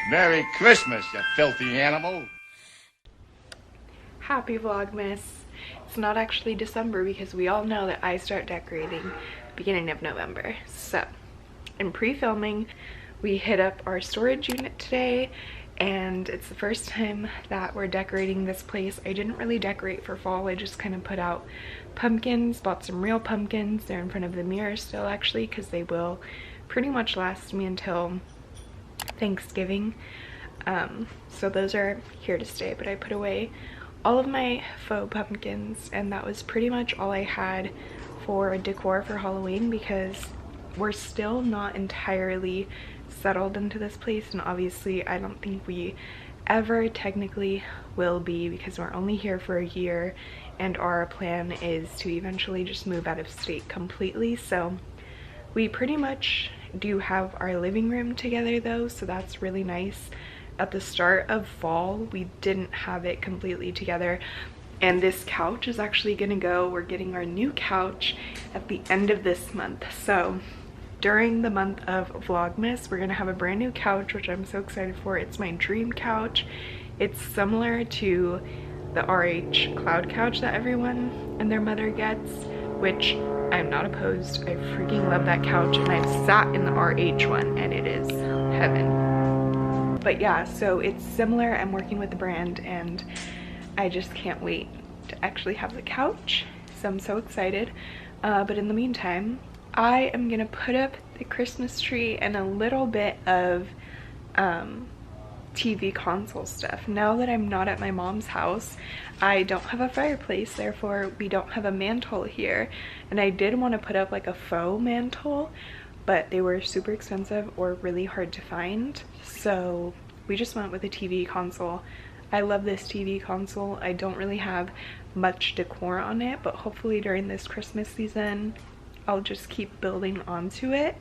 Merry Christmas, you filthy animal. Happy Vlogmas. It's not actually December because we all know that I start decorating beginning of November. So, in pre-filming, we hit up our storage unit today, and it's the first time that we're decorating this place. I didn't really decorate for fall. I just kind of put out pumpkins, bought some real pumpkins. They're in front of the mirror still actually, because they will pretty much last me until Thanksgiving. So those are here to stay, but I put away all of my faux pumpkins, and that was pretty much all I had for decor for Halloween, because we're still not entirely settled into this place, and obviously I don't think we ever technically will be, because we're only here for a year and our plan is to eventually just move out of state completely. So we pretty much do have our living room together though, so that's really nice. At the start of fall we didn't have it completely together, and this couch is actually gonna go, we're getting our new couch at the end of this month. So during the month of Vlogmas we're gonna have a brand new couch, which I'm so excited for. It's my dream couch. It's similar to the RH cloud couch that everyone and their mother gets, which I'm not opposed. I freaking love that couch, and I've sat in the RH one and it is heaven. But yeah, so it's similar. I'm working with the brand and I just can't wait to actually have the couch, so I'm so excited. But in the meantime, I am gonna put up the Christmas tree and a little bit of TV console stuff. Now that I'm not at my mom's house, I don't have a fireplace, therefore we don't have a mantle here, and I did want to put up like a faux mantle, but they were super expensive or really hard to find, so we just went with a TV console. I love this TV console. I don't really have much decor on it, but hopefully during this Christmas season I'll just keep building onto it.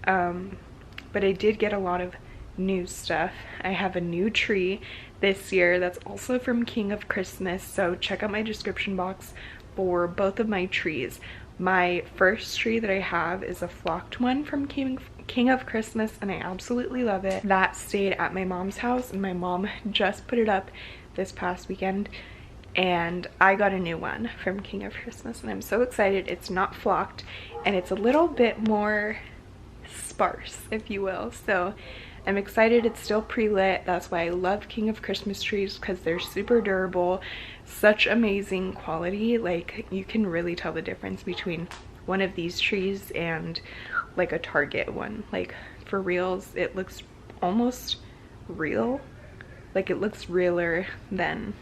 But I did get a lot of new stuff. I have a new tree this year that's also from King of Christmas, so check out my description box for both of my trees. My first tree that I have is a flocked one from King of Christmas, and I absolutely love it. That stayed at my mom's house, and my mom just put it up this past weekend, and I got a new one from King of Christmas, and I'm so excited. It's not flocked and it's a little bit more sparse, if you will, so I'm excited. It's still pre-lit. That's why I love King of Christmas trees, because they're super durable, such amazing quality. Like, you can really tell the difference between one of these trees and like a Target one. Like, for reals, it looks almost real. Like, it looks realer than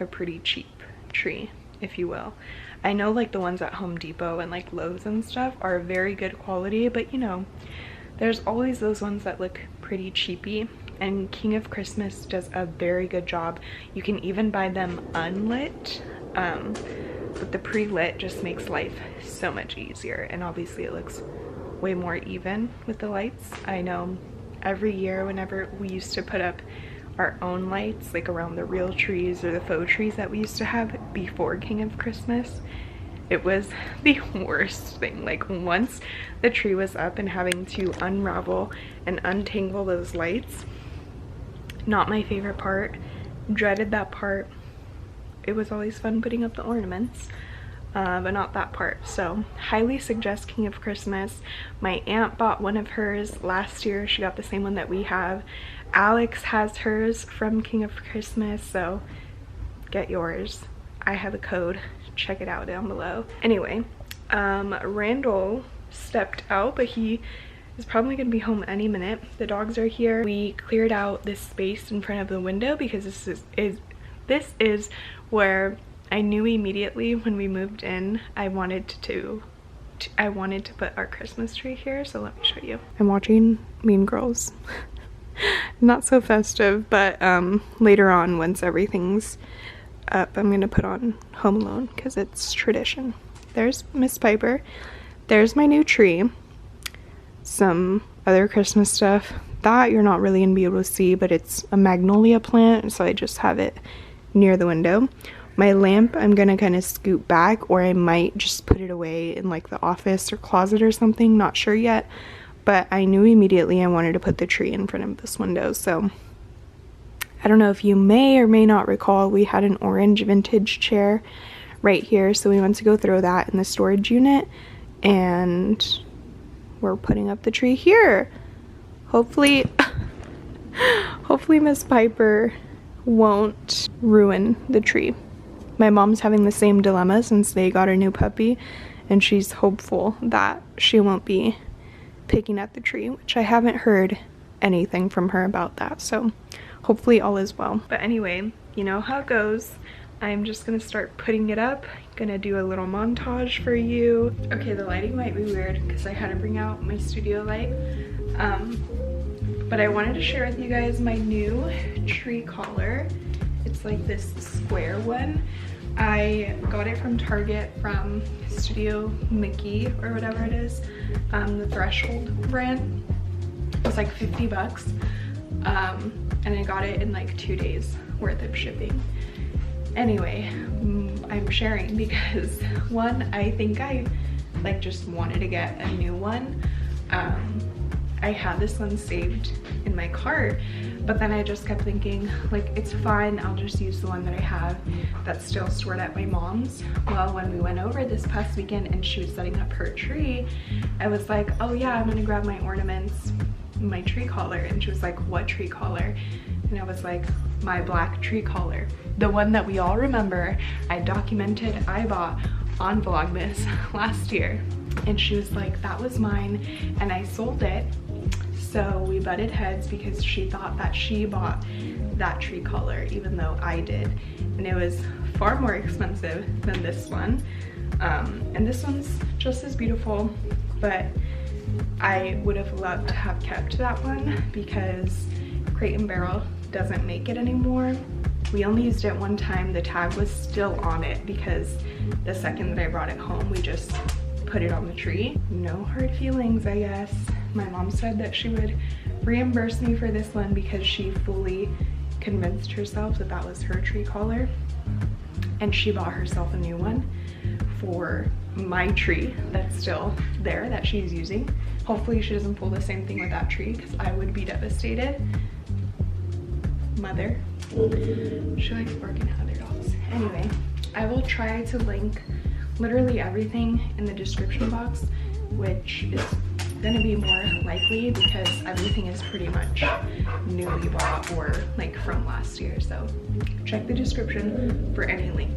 a pretty cheap tree, if you will. I know like the ones at Home Depot and like Lowe's and stuff are very good quality, but you know, there's always those ones that look pretty cheapy, and King of Christmas does a very good job. You can even buy them unlit, but the pre-lit just makes life so much easier, and obviously it looks way more even with the lights. I know every year whenever we used to put up our own lights, like around the real trees or the faux trees that we used to have before King of Christmas, it was the worst thing. Like, once the tree was up and having to unravel and untangle those lights, not my favorite part. Dreaded that part. It was always fun putting up the ornaments, but not that part. So highly suggest King of Christmas. My aunt bought one of hers last year. She got the same one that we have. Alex has hers from King of Christmas, so get yours. I have a code. Check it out down below. Anyway, Randall stepped out, but he is probably gonna be home any minute. The dogs are here. We cleared out this space in front of the window because this is where I knew immediately when we moved in I wanted to put our Christmas tree here. So let me show you. I'm watching Mean Girls. Not so festive, but later on, once everything's up, I'm gonna put on Home Alone because it's tradition. There's Miss Piper. There's my new tree. Some other Christmas stuff that you're not really gonna be able to see, but it's a magnolia plant, so I just have it near the window. My lamp, I'm gonna kind of scoot back, or I might just put it away in like the office or closet or something, not sure yet. but I knew immediately I wanted to put the tree in front of this window. So I don't know if you may or may not recall, we had an orange vintage chair right here, so we went to go throw that in the storage unit, and we're putting up the tree here. Hopefully hopefully Miss Piper won't ruin the tree. My mom's having the same dilemma since they got a new puppy, and she's hopeful that she won't be picking at the tree, which I haven't heard anything from her about that, so hopefully all is well. But anyway, you know how it goes. I'm just gonna start putting it up, gonna do a little montage for you. Okay, the lighting might be weird because I had to bring out my studio light, but I wanted to share with you guys my new tree collar. It's like this square one. I got it from Target from Studio Mickey or whatever it is, the Threshold brand. It was like 50 bucks, and I got it in like 2 days worth of shipping. Anyway, I'm sharing because one, I think I like just wanted to get a new one. I had this one saved in my cart, but then I just kept thinking, like, it's fine, I'll just use the one that I have that's still stored at my mom's. Well, when we went over this past weekend and she was setting up her tree, I was like, oh yeah, I'm gonna grab my ornaments, my tree collar. And she was like, what tree collar? And I was like, my black tree collar, the one that we all remember I documented I bought on Vlogmas last year. And she was like, that was mine and I sold it. So we butted heads because she thought that she bought that tree collar even though I did, and it was far more expensive than this one. And this one's just as beautiful, but I would have loved to have kept that one because Crate & Barrel doesn't make it anymore. We only used it one time. The tag was still on it because the second that I brought it home, we just put it on the tree. No hard feelings, I guess. My mom said that she would reimburse me for this one because she fully convinced herself that that was her tree collar, and she bought herself a new one for my tree that's still there that she's using. Hopefully she doesn't pull the same thing with that tree because I would be devastated. Mother. She likes barking at other dogs. Anyway, I will try to link literally everything in the description box, which is gonna be more likely because everything is pretty much newly bought or like from last year. So check the description for any links.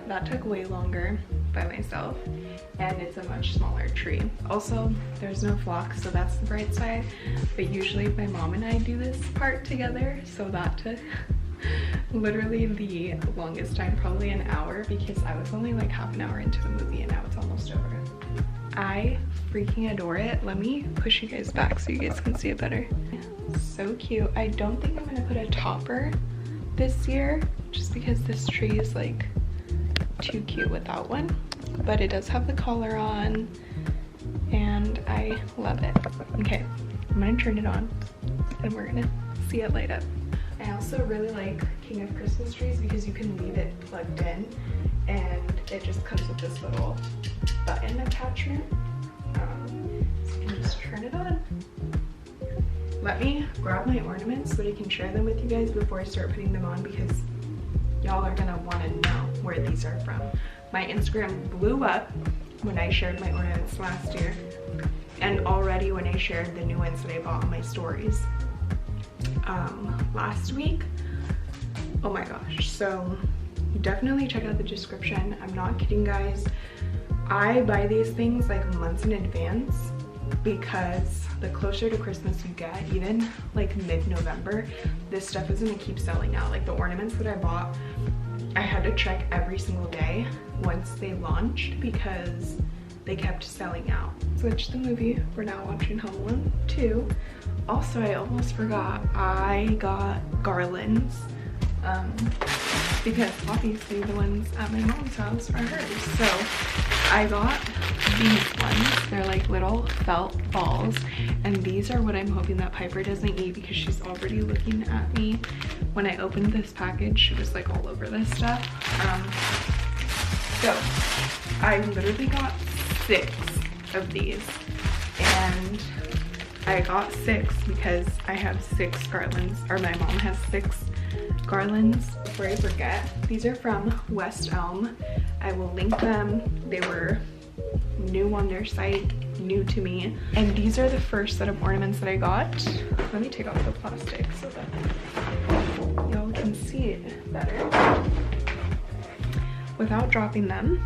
That took way longer by myself, and it's a much smaller tree. Also, there's no flock, so that's the bright side, but usually my mom and I do this part together, so that took literally the longest time, probably an hour, because I was only like half an hour into the movie and now it's almost over. I freaking adore it. Let me push you guys back so you guys can see it better. So cute. I don't think I'm gonna put a topper this year just because this tree is like too cute without one, but it does have the collar on and I love it. Okay, I'm gonna turn it on and we're gonna see it light up. I also really like King of Christmas trees because you can leave it plugged in and it just comes with this little button attachment, so you can just turn it on. Let me grab my ornaments so that I can share them with you guys before I start putting them on, because y'all are gonna want to know where these are from. My Instagram blew up when I shared my ornaments last year, and already when I shared the new ones that I bought on my stories last week. Oh my gosh, so definitely check out the description. I'm not kidding, guys. I buy these things like months in advance because the closer to Christmas you get, even like mid-November, this stuff is gonna keep selling out. Like the ornaments that I bought, I had to check every single day once they launched because they kept selling out. Switch the movie. We're now watching Home Alone 2. Also, I almost forgot, I got garlands because obviously the ones at my mom's house are hers. So I got these ones. They're like little felt balls, and these are what I'm hoping that Piper doesn't eat, because she's already looking at me. When I opened this package, she was like all over this stuff. So I literally got 6 of these, and I got 6 because I have 6 garlands, or my mom has 6 garlands. Before I forget, these are from West Elm. I will link them. They were new on their site, new to me. And these are the first set of ornaments that I got. Let me take off the plastic so that y'all can see it better. Without dropping them,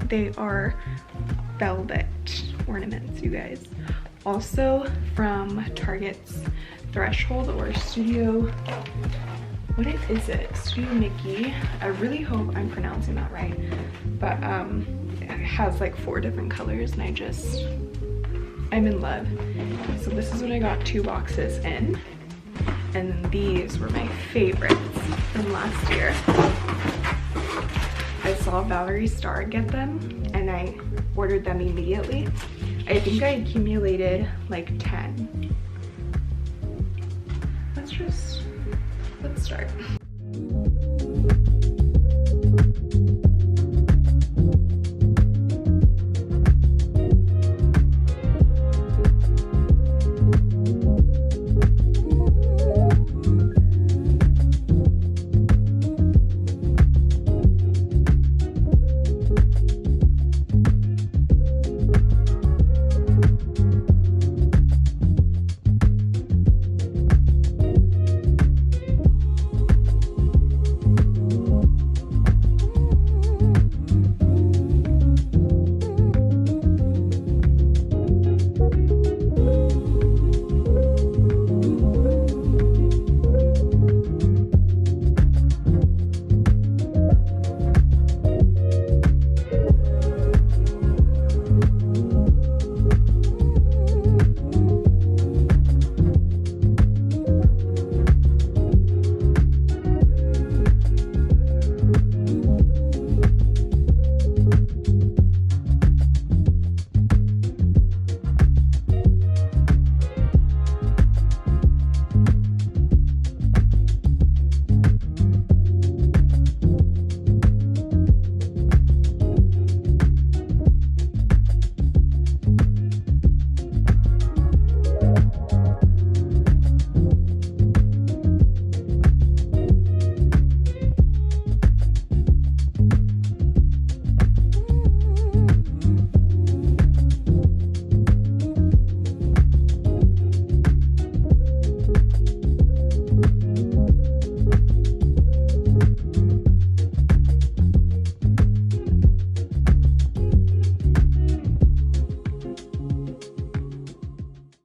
they are velvet ornaments, you guys. Also from Target's Threshold or Studio, what is it? Studio Mickey. I really hope I'm pronouncing that right. But it has like 4 different colors, and I'm in love. So this is what I got 2 boxes in. And these were my favorites from last year. I saw Valerie Starr get them, and I ordered them immediately. I think I accumulated like 10. Let's start.